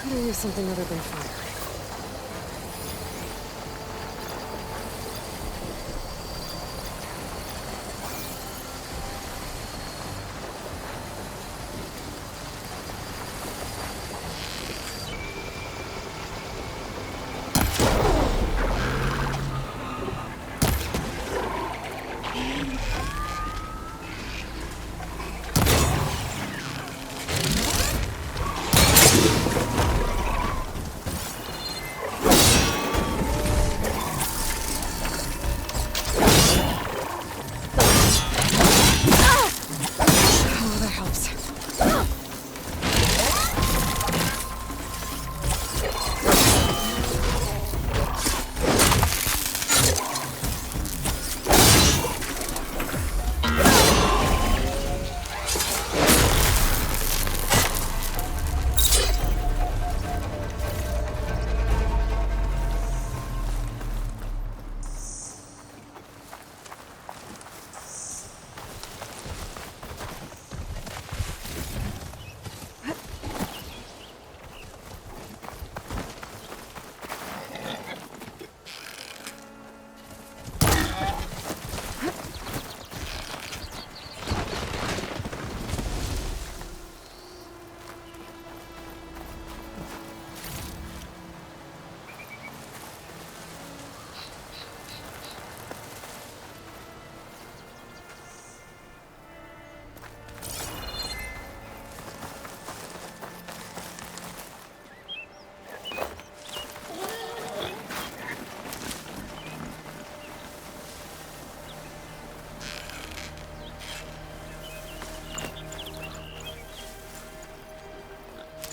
Could have used something other than fire.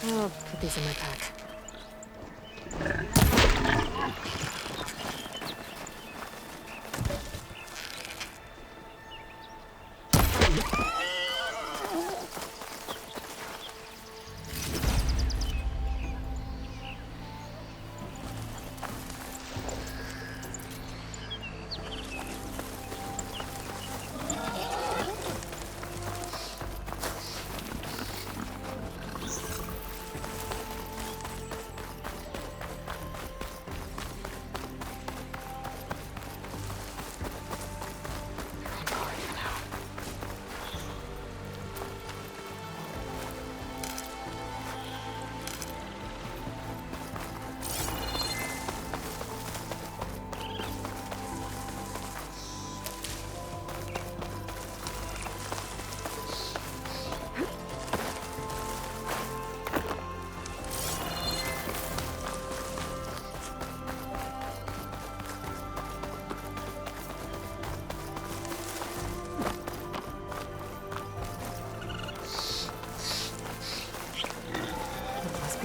I'll put these in my pack.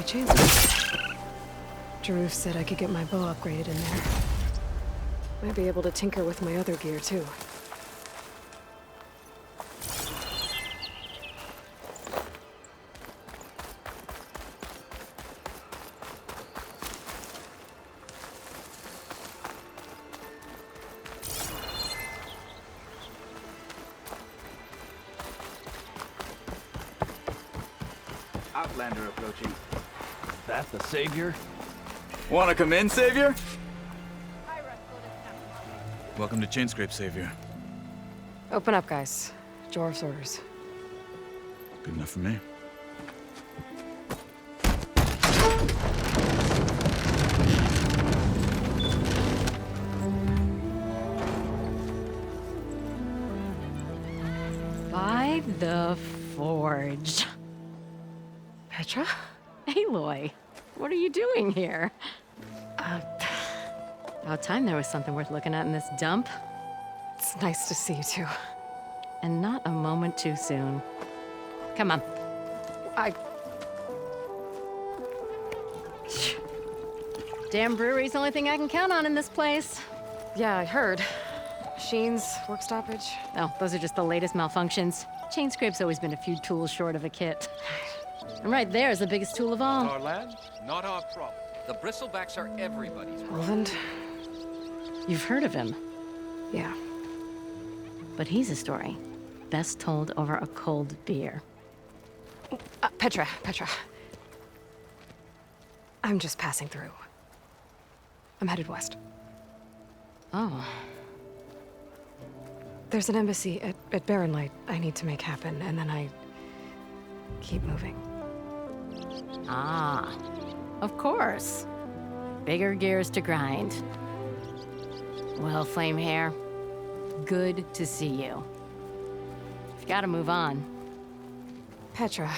Chainsaw. Jaruf said I could get my bow upgraded in there. Might be able to tinker with my other gear, too. Outlander approaching. That the Savior? Wanna come in, Savior? Welcome to Chainscrape, Savior. Open up, guys. Jorv's orders. Good enough for me. By the Forge. Petra? Aloy, what are you doing here? About time there was something worth looking at in this dump. It's nice to see you, too. And not a moment too soon. Come on. Damn brewery's the only thing I can count on in this place. Yeah, I heard. Machines, work stoppage. Oh, those are just the latest malfunctions. Chainscrape's always been a few tools short of a kit. And right there is the biggest tool of all. Our land, not our problem. The Bristlebacks are everybody's problem. Roland? You've heard of him, Yeah. but he's a story best told over a cold beer. Petra. I'm just passing through. I'm headed west. Oh. There's an embassy at Barren Light I need to make happen, and then I keep moving. Ah. Of course. Bigger gears to grind. Well, Flamehair, good to see you. You've got to move on. Petra.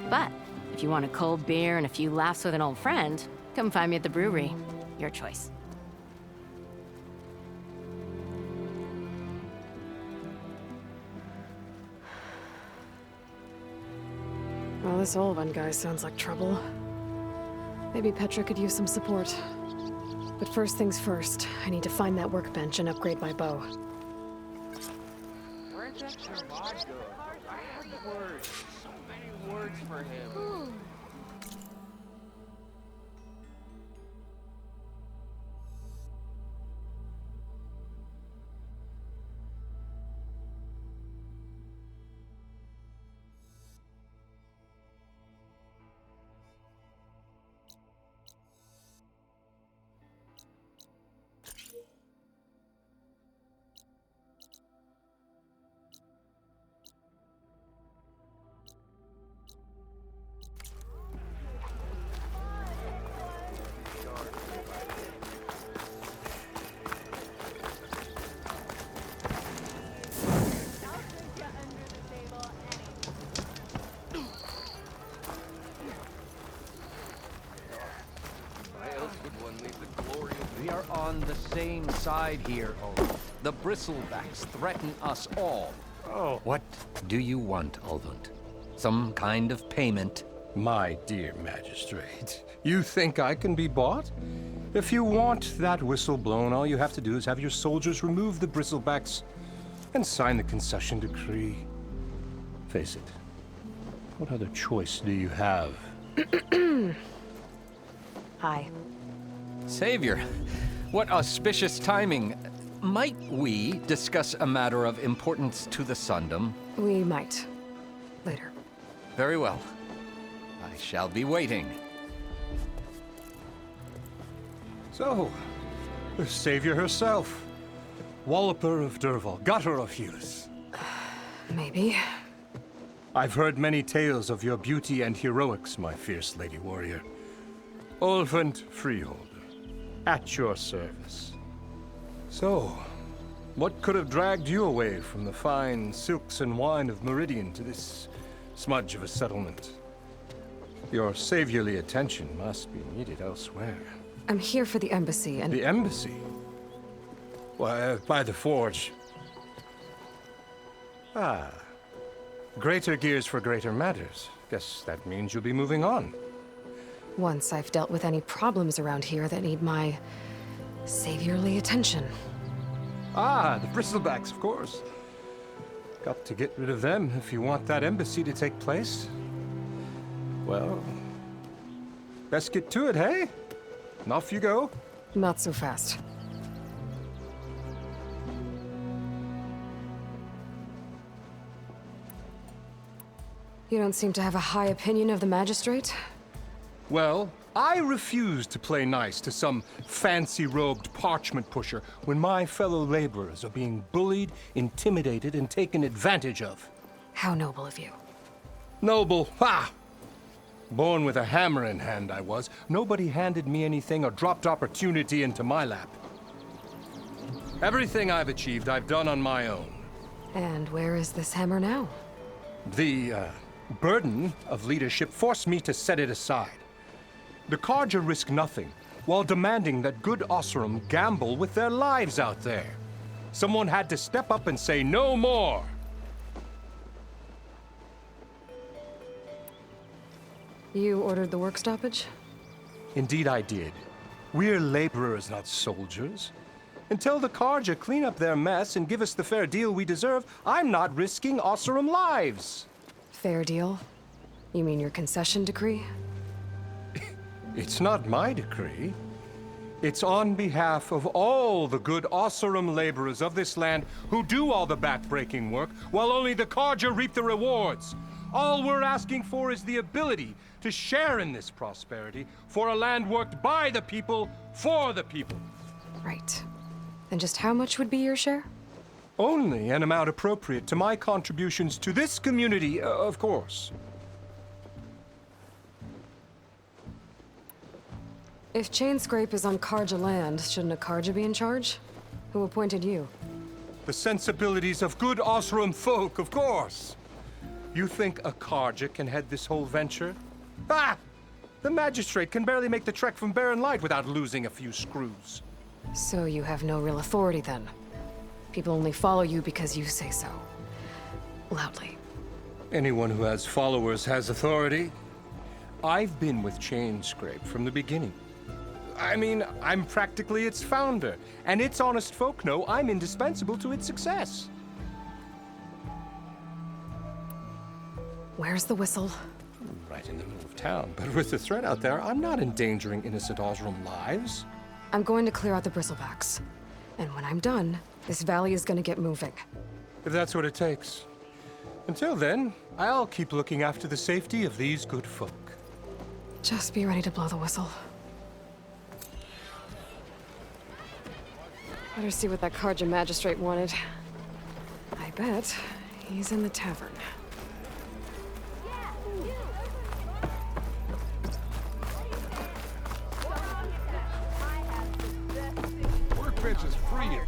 But if you want a cold beer and a few laughs with an old friend, come find me at the brewery. Your choice. Well, this Olvan guy sounds like trouble. Maybe Petra could use some support. But first things first, I need to find that workbench and upgrade my bow. Where's that Sherlock go? I have words. So many words for him. We are on the same side here, Olvan. The Bristlebacks threaten us all. Oh. What do you want, Ulvund? Some kind of payment? My dear magistrate, you think I can be bought? If you want that whistle blown, all you have to do is have your soldiers remove the bristlebacks and sign the concession decree. Face it, what other choice do you have? Hi. Savior, what auspicious timing. Might we discuss a matter of importance to the Sundom? We might. Later. Very well. I shall be waiting. So, the savior herself. Walloper of Derval, gutter of Hughes. Maybe. I've heard many tales of your beauty and heroics, my fierce lady warrior. Ulvund Freeholder, at your service. So, what could have dragged you away from the fine silks and wine of Meridian to this smudge of a settlement? Your saviorly attention must be needed elsewhere. I'm here for the embassy and... The embassy? Why, by the forge. Ah. Greater gears for greater matters. Guess that means you'll be moving on. Once I've dealt with any problems around here that need my saviorly attention. Ah, the bristlebacks, of course. Got to get rid of them if you want that embassy to take place. Well, best get to it, hey? And off you go. Not so fast. You don't seem to have a high opinion of the magistrate? Well, I refuse to play nice to some fancy-robed parchment pusher when my fellow laborers are being bullied, intimidated, and taken advantage of. How noble of you. Noble, ha! Born with a hammer in hand, I was. Nobody handed me anything or dropped opportunity into my lap. Everything I've achieved, I've done on my own. And where is this hammer now? The, burden of leadership forced me to set it aside. The Carja risk nothing, while demanding that good Oseram gamble with their lives out there. Someone had to step up and say no more. You ordered the work stoppage? Indeed I did. We're laborers, not soldiers. Until the Carja clean up their mess and give us the fair deal we deserve, I'm not risking Oseram lives. Fair deal? You mean your concession decree? It's not my decree. It's on behalf of all the good Oseram laborers of this land who do all the back-breaking work, while only the Carja reap the rewards. All we're asking for is the ability to share in this prosperity for a land worked by the people, for the people. Right. Then just how much would be your share? Only an amount appropriate to my contributions to this community, of course. If Chainscrape is on Karja land, shouldn't a Karja be in charge? Who appointed you? The sensibilities of good Osram folk, of course. You think a Karja can head this whole venture? Ah! The magistrate can barely make the trek from Barren Light without losing a few screws. So you have no real authority then? People only follow you because you say so. Loudly. Anyone who has followers has authority. I've been with Chainscrape from the beginning. I mean, I'm practically its founder, and its honest folk know I'm indispensable to its success. Where's the whistle? Right in the middle of town, but with the threat out there, I'm not endangering innocent Osram lives. I'm going to clear out the bristlebacks. And when I'm done, this valley is gonna get moving. If that's what it takes. Until then, I'll keep looking after the safety of these good folk. Just be ready to blow the whistle. Better see what that Karja magistrate wanted. I bet he's in the tavern. Workbench is free.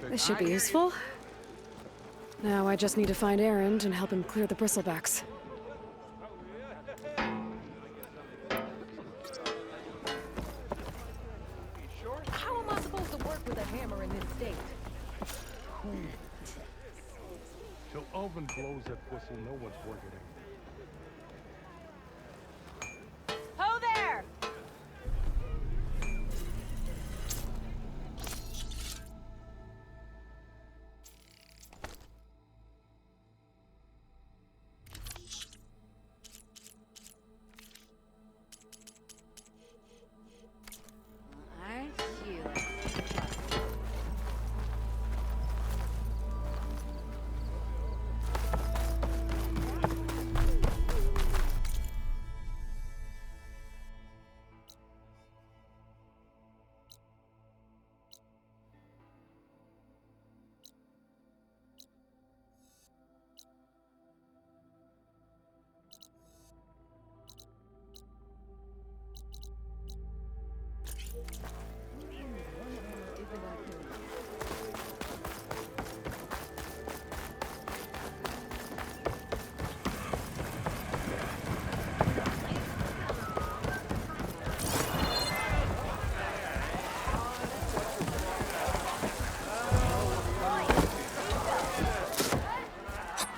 This should be useful. Now I just need to find Erend and help him clear the bristlebacks. How am I supposed to work with a hammer in this state? Till Oven blows that whistle, no one's working it. Ho there! Aren't you?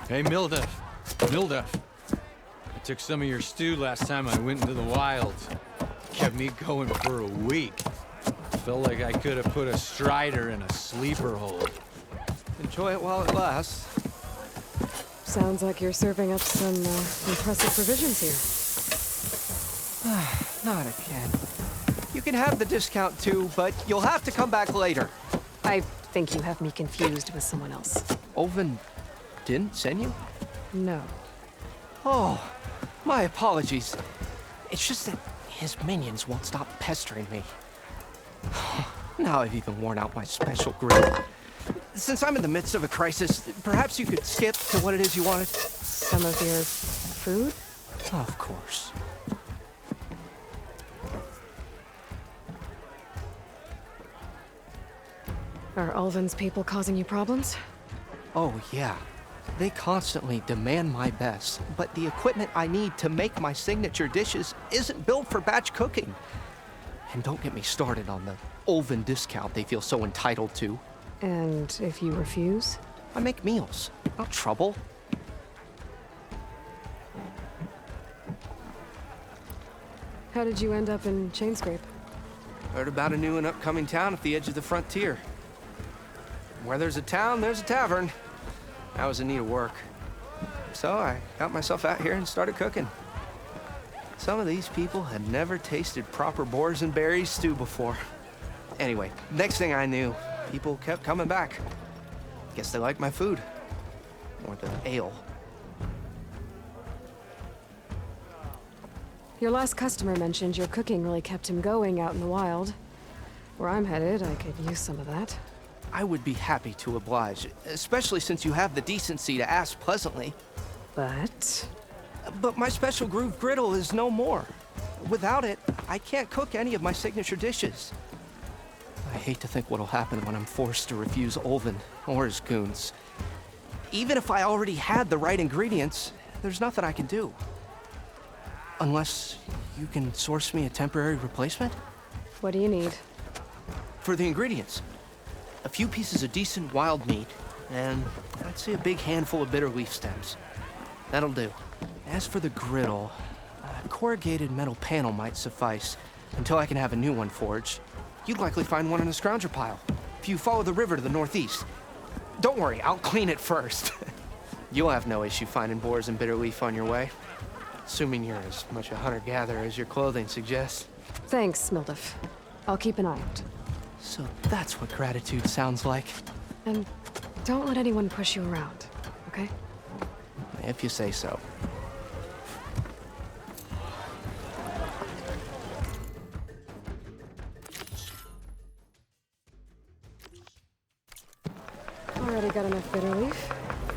Hey, Milda. Milda. I took some of your stew last time I went into the wilds. Kept me going for a week. Felt like I could have put a strider in a sleeper hold. Enjoy it while it lasts. Sounds like you're serving up some impressive provisions here. Not again. You can have the discount too, but you'll have to come back later. I think you have me confused with someone else. Olvin didn't send you? No. Oh, my apologies. It's just that his minions won't stop pestering me. Now I've even worn out my special grip. Since I'm in the midst of a crisis, perhaps you could skip to what it is you wanted? Some of your food? Of course. Are Ulvin's people causing you problems? Oh, yeah. They constantly demand my best, but the equipment I need to make my signature dishes isn't built for batch cooking. And don't get me started on the Ulvin discount they feel so entitled to. And if you refuse? I make meals, not trouble. How did you end up in Chainscrape? Heard about a new and upcoming town at the edge of the frontier. Where there's a town, there's a tavern. I was in need of work. So I got myself out here and started cooking. Some of these people had never tasted proper boars and berries stew before. Anyway, next thing I knew, people kept coming back. Guess they liked my food. Or the ale. Your last customer mentioned your cooking really kept him going out in the wild. Where I'm headed, I could use some of that. I would be happy to oblige, especially since you have the decency to ask pleasantly. But my special groove griddle is no more. Without it, I can't cook any of my signature dishes. I hate to think what'll happen when I'm forced to refuse Ulvin or his goons. Even if I already had the right ingredients, there's nothing I can do. Unless you can source me a temporary replacement? What do you need? For the ingredients, a few pieces of decent wild meat, and I'd say a big handful of bitter leaf stems. That'll do. As for the griddle, a corrugated metal panel might suffice until I can have a new one forged. You'd likely find one in a scrounger pile if you follow the river to the northeast. Don't worry, I'll clean it first. You'll have no issue finding boars and bitter leaf on your way. Assuming you're as much a hunter-gatherer as your clothing suggests. Thanks, Mildif. I'll keep an eye out. So that's what gratitude sounds like. And don't let anyone push you around, okay? If you say so. Already got enough bitter leaf.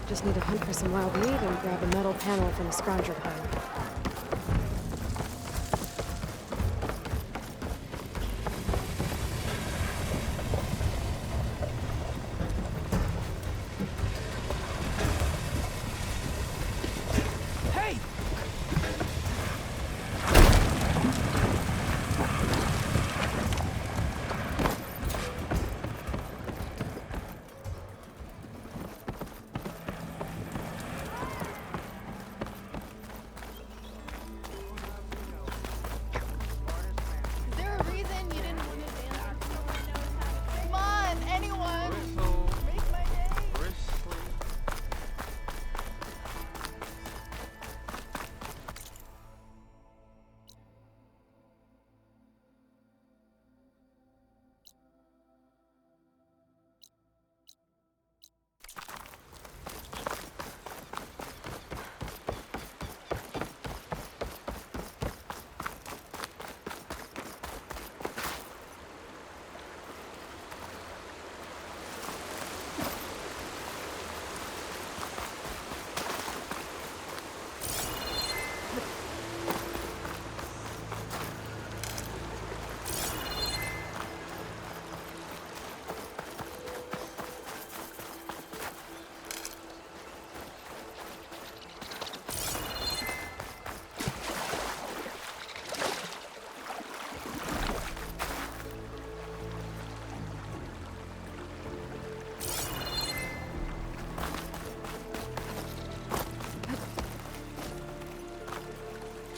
Just need to hunt for some wild meat and grab a metal panel from a scrounger pile.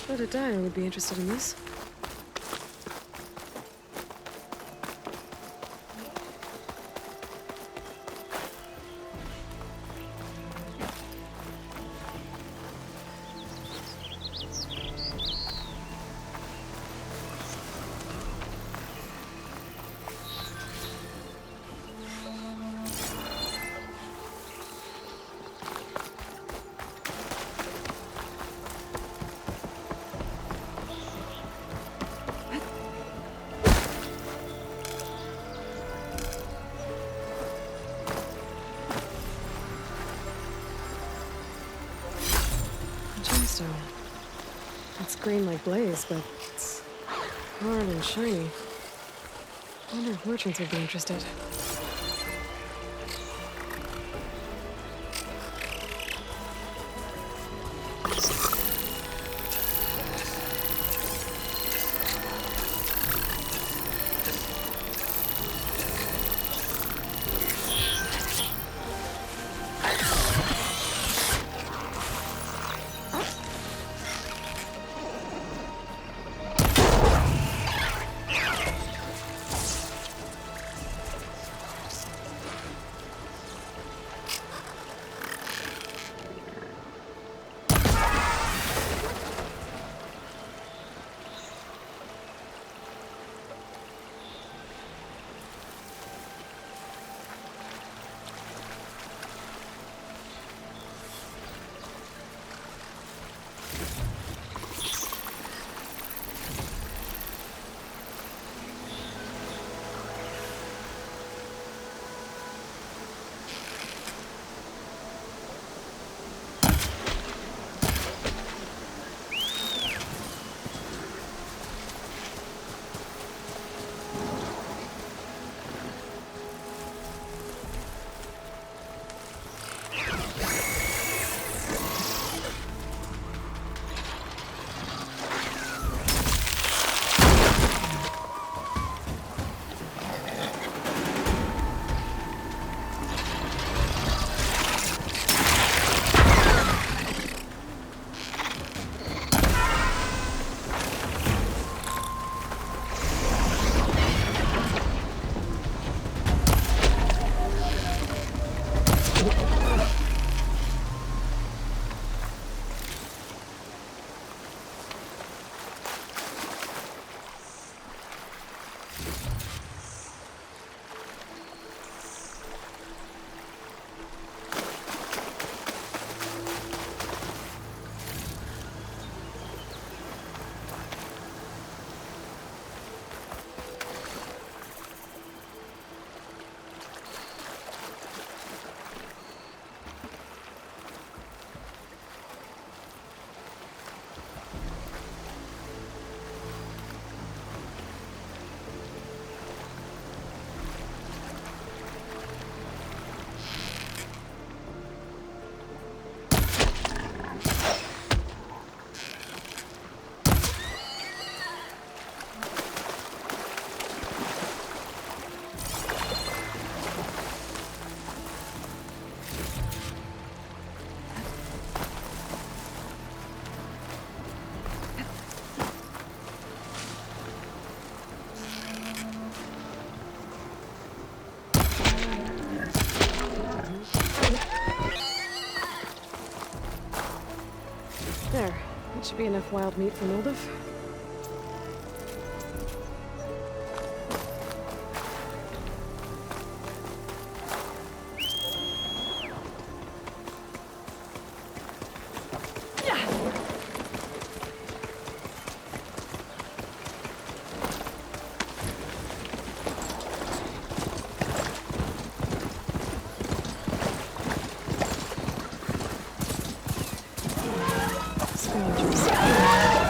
Bet a dyer would be interested in this. Gemstone. It's green like blaze, but it's hard and shiny. I wonder if merchants would be interested. There. That should be enough wild meat for Noldov.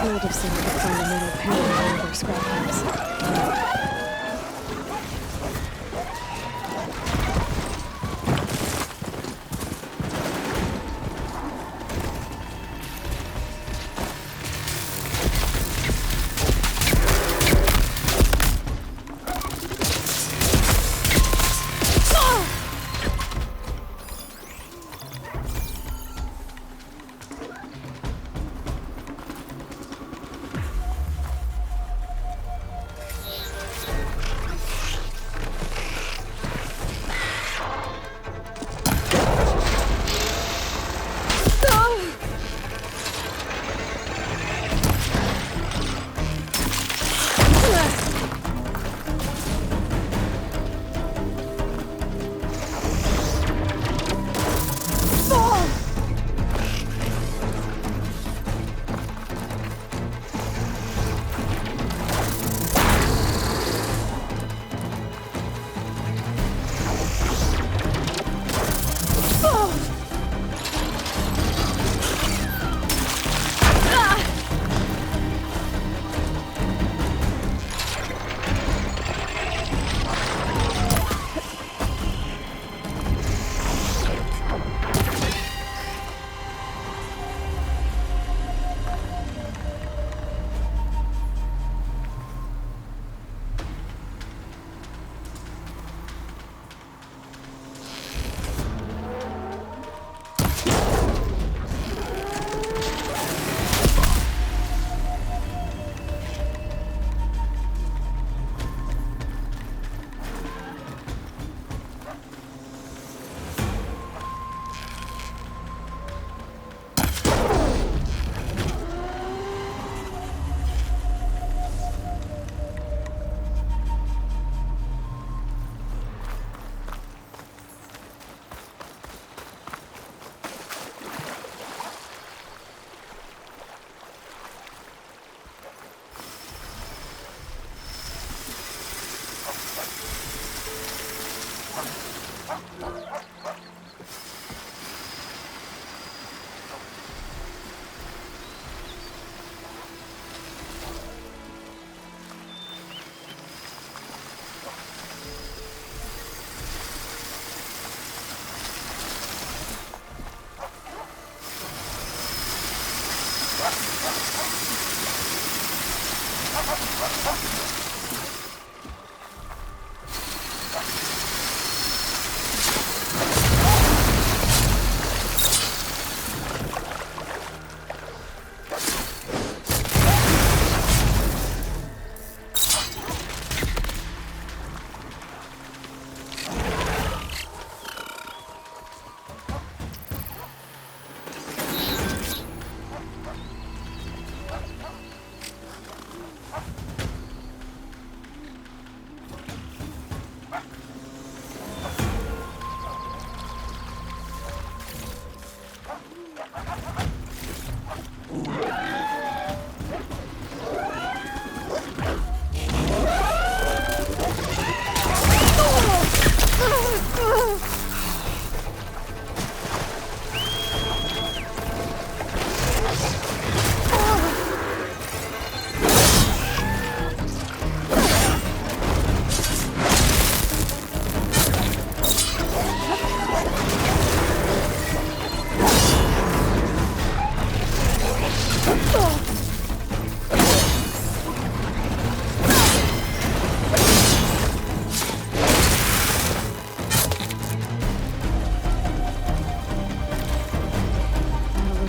Noldov said we could find a metal pan in one of their scrap heaps.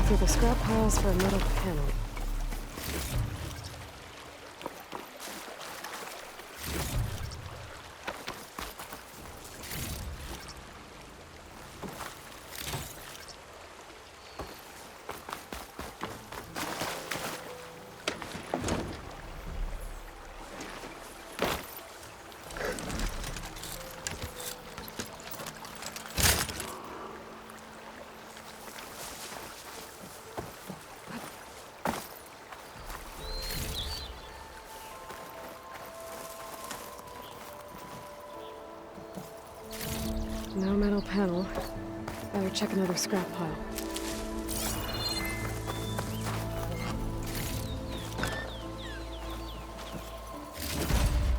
Through the scrap piles for a metal panel. No metal panel. Better check another scrap pile.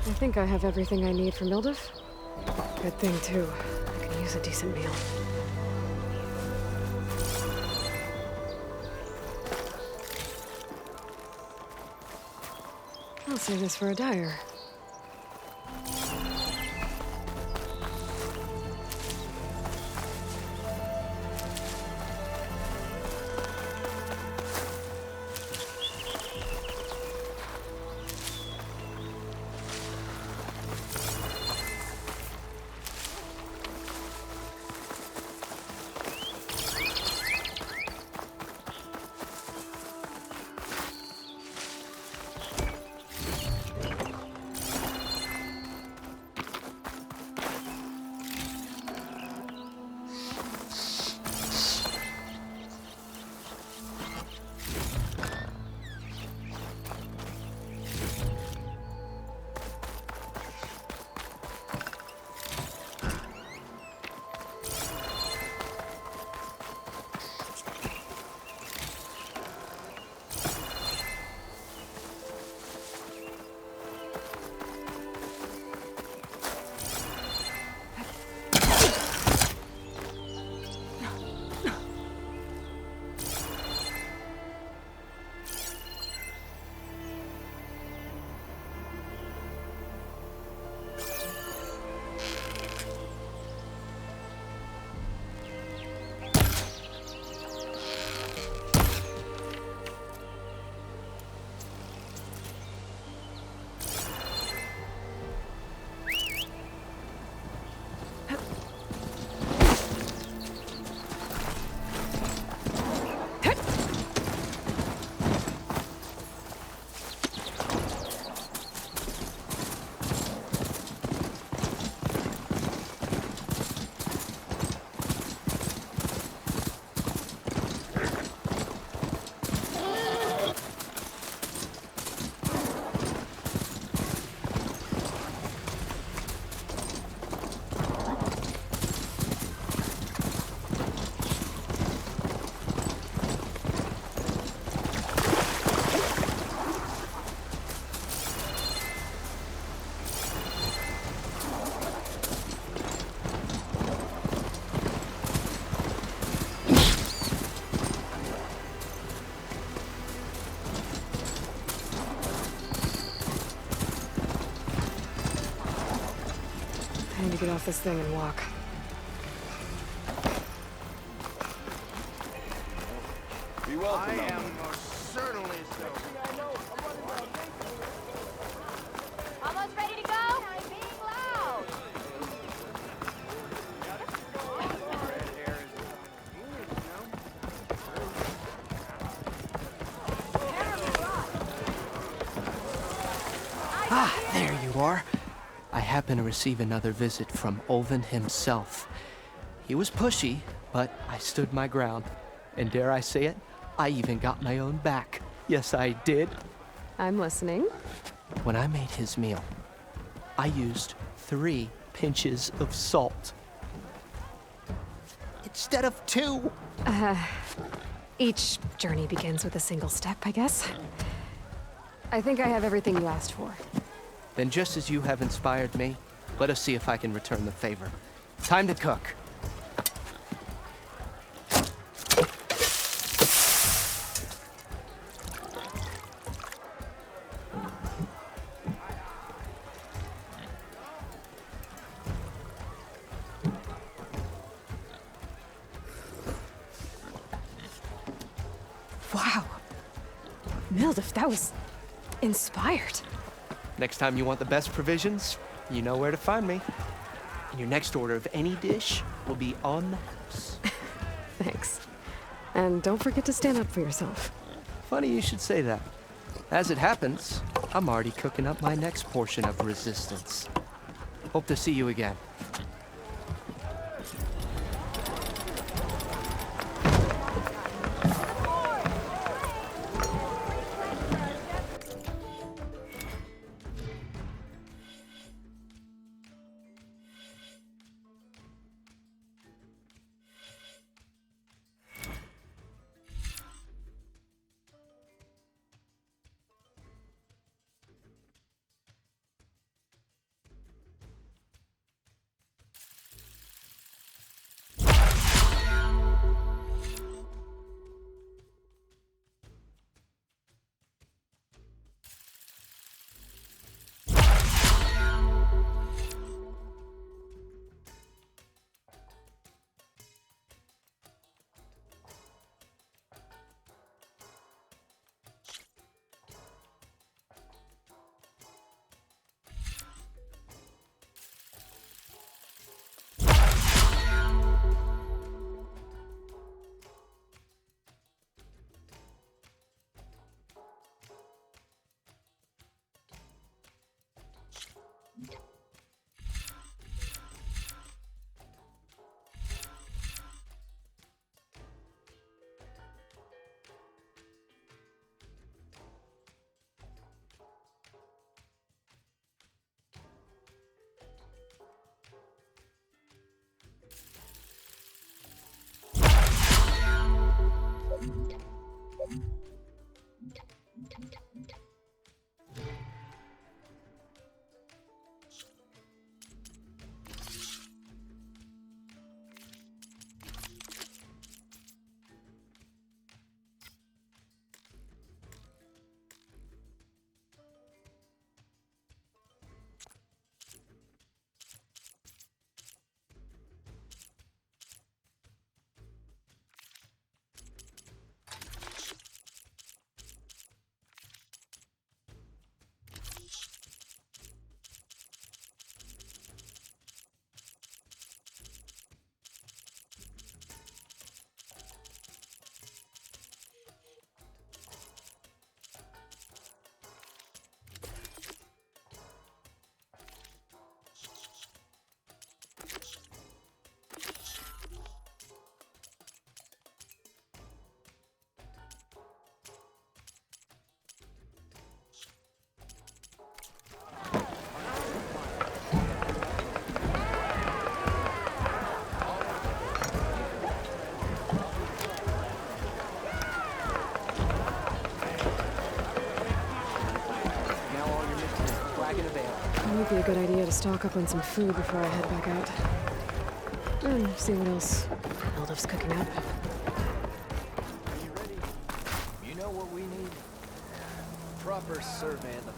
I think I have everything I need for Mildef. Good thing, too. I can use a decent meal. I'll save this for a dyer. to get off this thing and walk. Be welcome. I am most certainly so. Almost ready to go? I'm being loud. Ah, there you are. I happen to receive another visit from Olvin himself. He was pushy, but I stood my ground. And dare I say it, I even got my own back. Yes, I did. I'm listening. When I made his meal, I used 3 pinches of salt. Instead of 2. Each journey begins with a single step, I guess. I think I have everything you asked for. Then just as you have inspired me, let us see if I can return the favor. Time to cook. Wow. Mildef, that was inspired. Next time you want the best provisions, you know where to find me. And your next order of any dish will be on the house. Thanks. And don't forget to stand up for yourself. Funny you should say that. As it happens, I'm already cooking up my next portion of resistance. Hope to see you again. Might be a good idea to stock up on some food before I head back out. And see what else Mildef's cooking up. You know what we need? Proper survey of the valley.